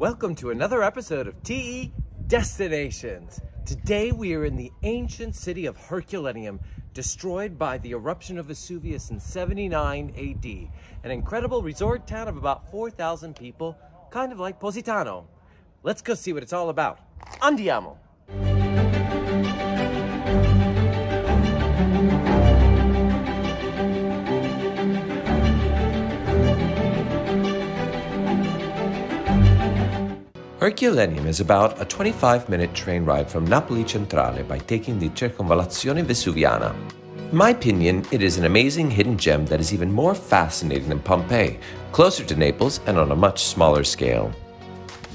Welcome to another episode of TE Destinations. Today we are in the ancient city of Herculaneum, destroyed by the eruption of Vesuvius in 79 AD. An incredible resort town of about 4,000 people, kind of like Positano. Let's go see what it's all about. Andiamo! Herculaneum is about a 25-minute train ride from Napoli Centrale by taking the Circonvallazione Vesuviana. In my opinion, it is an amazing hidden gem that is even more fascinating than Pompeii, closer to Naples and on a much smaller scale.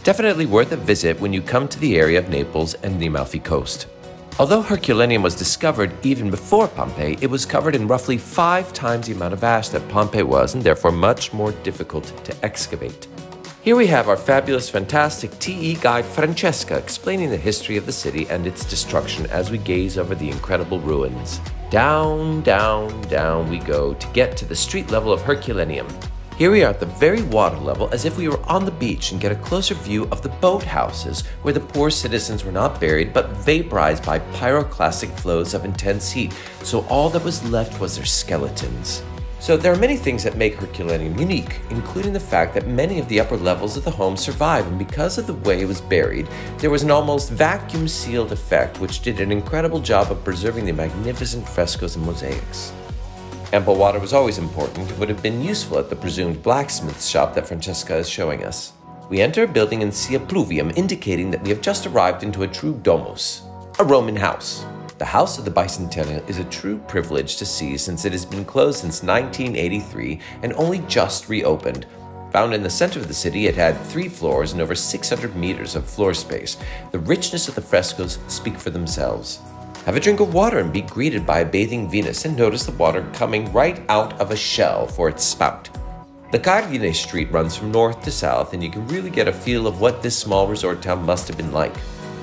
Definitely worth a visit when you come to the area of Naples and the Amalfi Coast. Although Herculaneum was discovered even before Pompeii, it was covered in roughly 5 times the amount of ash that Pompeii was and therefore much more difficult to excavate. Here we have our fabulous, fantastic TE guide Francesca explaining the history of the city and its destruction as we gaze over the incredible ruins. Down, down, down we go to get to the street level of Herculaneum. Here we are at the very water level as if we were on the beach and get a closer view of the boathouses where the poor citizens were not buried but vaporized by pyroclastic flows of intense heat, so all that was left was their skeletons. So there are many things that make Herculaneum unique, including the fact that many of the upper levels of the home survive, and because of the way it was buried, there was an almost vacuum-sealed effect which did an incredible job of preserving the magnificent frescoes and mosaics. Ample water was always important and would have been useful at the presumed blacksmith's shop that Francesca is showing us. We enter a building and see a pluvium indicating that we have just arrived into a true domus, a Roman house. The House of the Bicentennial is a true privilege to see since it has been closed since 1983 and only just reopened. Found in the center of the city, it had 3 floors and over 600 meters of floor space. The richness of the frescoes speak for themselves. Have a drink of water and be greeted by a bathing Venus and notice the water coming right out of a shell for its spout. The Cardine Street runs from north to south and you can really get a feel of what this small resort town must have been like.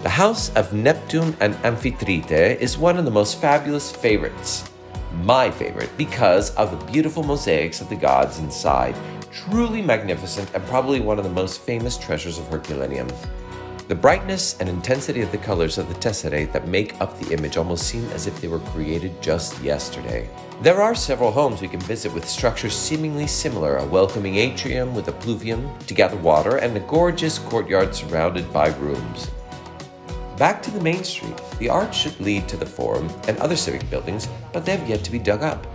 The House of Neptune and Amphitrite is one of the most fabulous favorites. My favorite because of the beautiful mosaics of the gods inside. Truly magnificent and probably one of the most famous treasures of Herculaneum. The brightness and intensity of the colors of the tesserae that make up the image almost seem as if they were created just yesterday. There are several homes we can visit with structures seemingly similar, a welcoming atrium with a pluvium to gather water and a gorgeous courtyard surrounded by rooms. Back to the main street, the arch should lead to the Forum and other civic buildings, but they have yet to be dug up.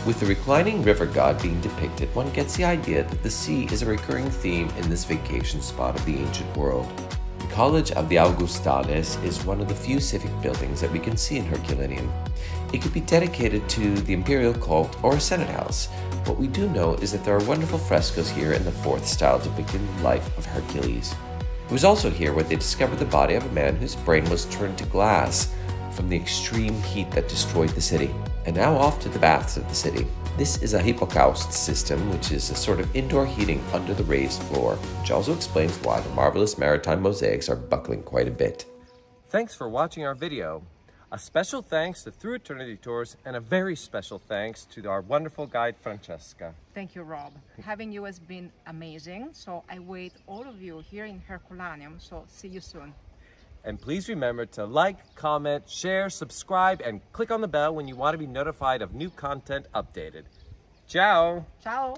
With the reclining river god being depicted, one gets the idea that the sea is a recurring theme in this vacation spot of the ancient world. The College of the Augustales is one of the few civic buildings that we can see in Herculaneum. It could be dedicated to the imperial cult or a senate house. What we do know is that there are wonderful frescoes here in the 4th style depicting the life of Hercules. It was also here where they discovered the body of a man whose brain was turned to glass from the extreme heat that destroyed the city. And now off to the baths of the city. This is a hypocaust system, which is a sort of indoor heating under the raised floor, which also explains why the marvelous maritime mosaics are buckling quite a bit. Thanks for watching our video. A special thanks to Through Eternity Tours and a very special thanks to our wonderful guide Francesca. Thank you, Rob. Having you has been amazing, so I wait all of you here in Herculaneum, so see you soon. And please remember to like, comment, share, subscribe, and click on the bell when you want to be notified of new content updated. Ciao! Ciao!